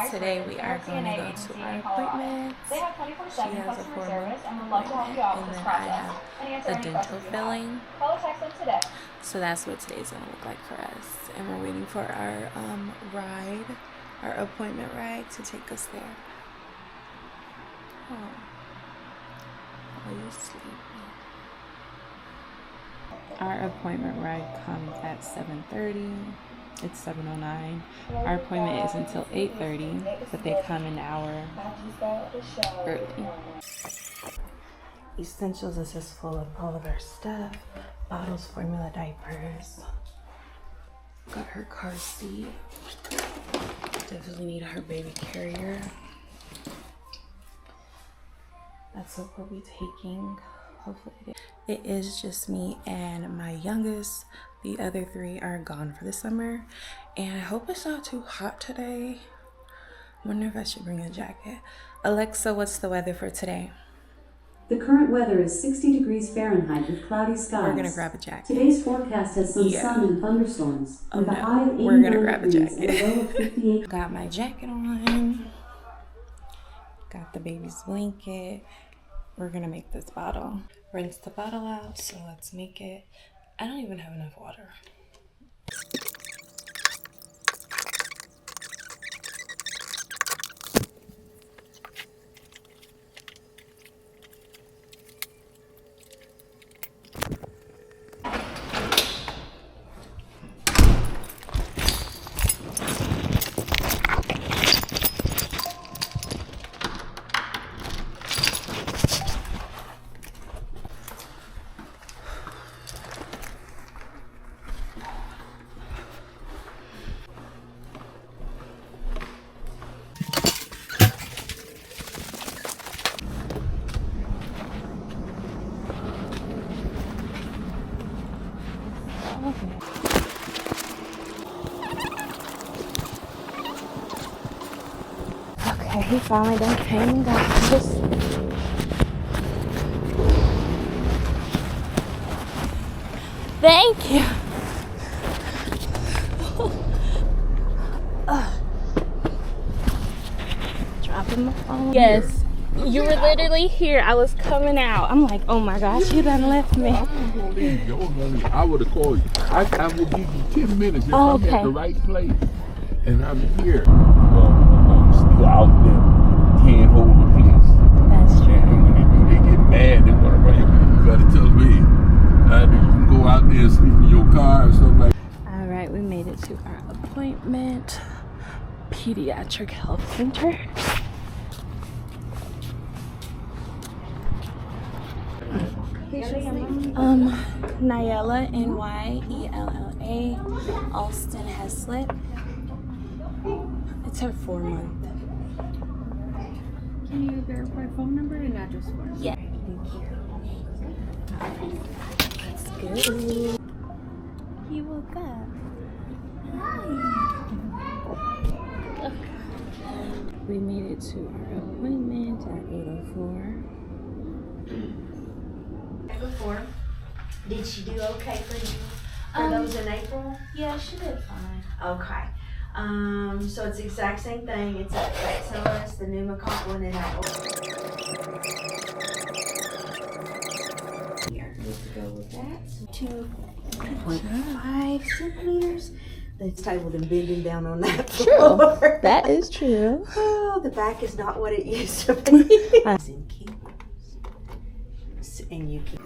Today we are going to go to our appointment. She has a 4-month appointment, and then I have a dental filling. So that's what today's going to look like for us. And we're waiting for our our appointment ride to take us there. Oh, are you sleeping? Our appointment ride comes at 7:30. It's 7:09. Our appointment is until 8:30, but they come an hour early. Essentials is just full of all of our stuff. Bottles, formula, diapers. Got her car seat. Definitely need her baby carrier. That's what we'll be taking. Hopefully it is just me and my youngest. The other 3 are gone for the summer, and I hope it's not too hot today. I wonder if I should bring a jacket. Alexa, what's the weather for today? The current weather is 60 degrees Fahrenheit with cloudy skies. We're gonna grab a jacket. Today's forecast has some sun and thunderstorms with a high of 89 degrees and a low of 58. Got my jacket on. Got the baby's blanket. We're gonna make this bottle. Rinse the bottle out, so let's make it. I don't even have enough water. Okay, he finally done came and got us. Thank you. Dropping my phone. Yes, you were literally here. I was coming out. I'm like, oh my gosh, you done left me. I would have called you. I will give you 10 minutes if I'm at the right place. And I'm here. I'm still out there. Can't hold the police. That's true. And when they do, they get mad. They want to run your police. You better tell me. You can go out there and sleep in your car or something like that. All right, we made it to our appointment. Pediatric Health Center. Nyella, Nyella. Alston Heslip. It's her 4-month. Can you verify phone number and address for us? Yeah. Let's go. He woke up. Hi. We made it to our appointment at 8:04. Before, did she do okay for you? For those in April? Yeah, she did fine. Okay. So it's the exact same thing. It's a Vaxilis, the pneumococcal, and then here. Let's go with that. 2.5 centimeters. It's titled and bending down on that floor. True. That is true. Oh, the back is not what it used to be. And you can.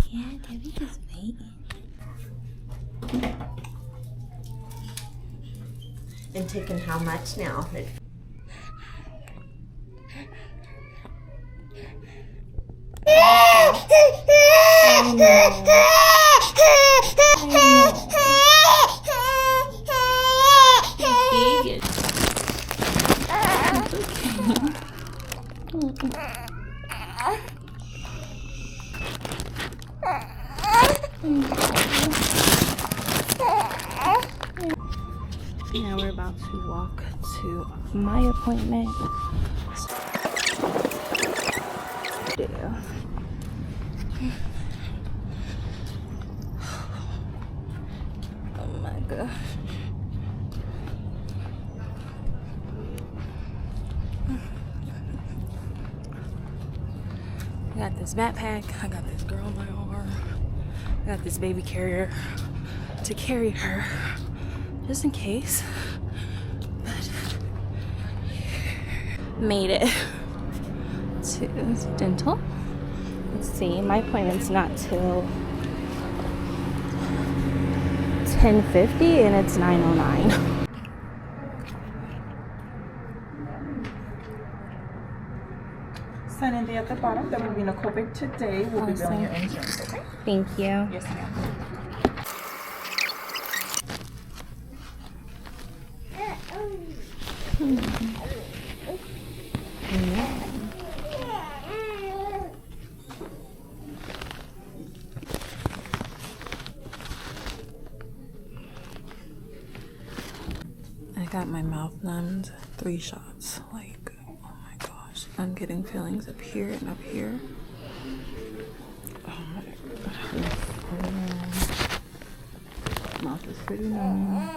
Yeah, Debbie is waiting. And taking how much now? Now we're about to walk to my appointment. Oh my gosh. got this backpack. I got this girl on my arm. I got this baby carrier to carry her, just in case. But made it to dental. Let's see, my appointment's not till 10:50 and it's 9:09. Sign in there at the bottom. There will be no COVID today. We'll be billing your insurance, okay? Thank you. Yes, ma'am. I got my mouth numbed, 3 shots. Like, oh my gosh. I'm getting feelings up here and up here. Oh my god. Mouth is pretty numb.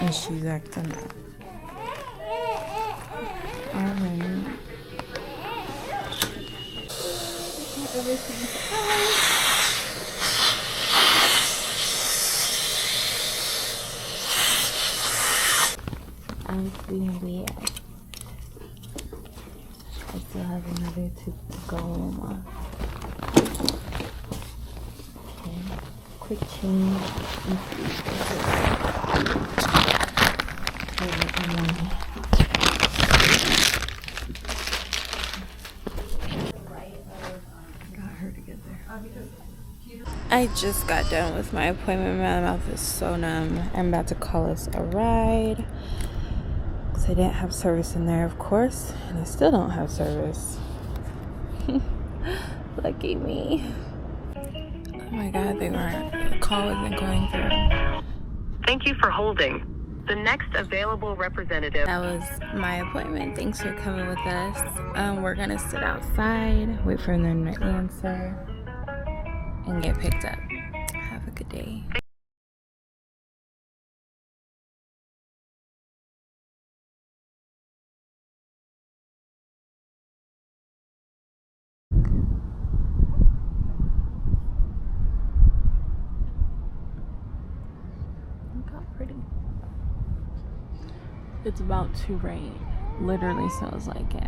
And she's acting up. Alright. I'm feeling weird. I still have another tooth to go on. Okay, quick change. Got her to get there. I just got done with my appointment. My mouth is so numb. I'm about to call us a ride. I didn't have service in there, of course, and I still don't have service. Lucky me. Oh my god, the call wasn't going through. Thank you for holding. The next available representative. That was my appointment. Thanks for coming with us. We're gonna sit outside, wait for them to answer, and get picked up. Have a good day. It's about to rain. Literally smells like it.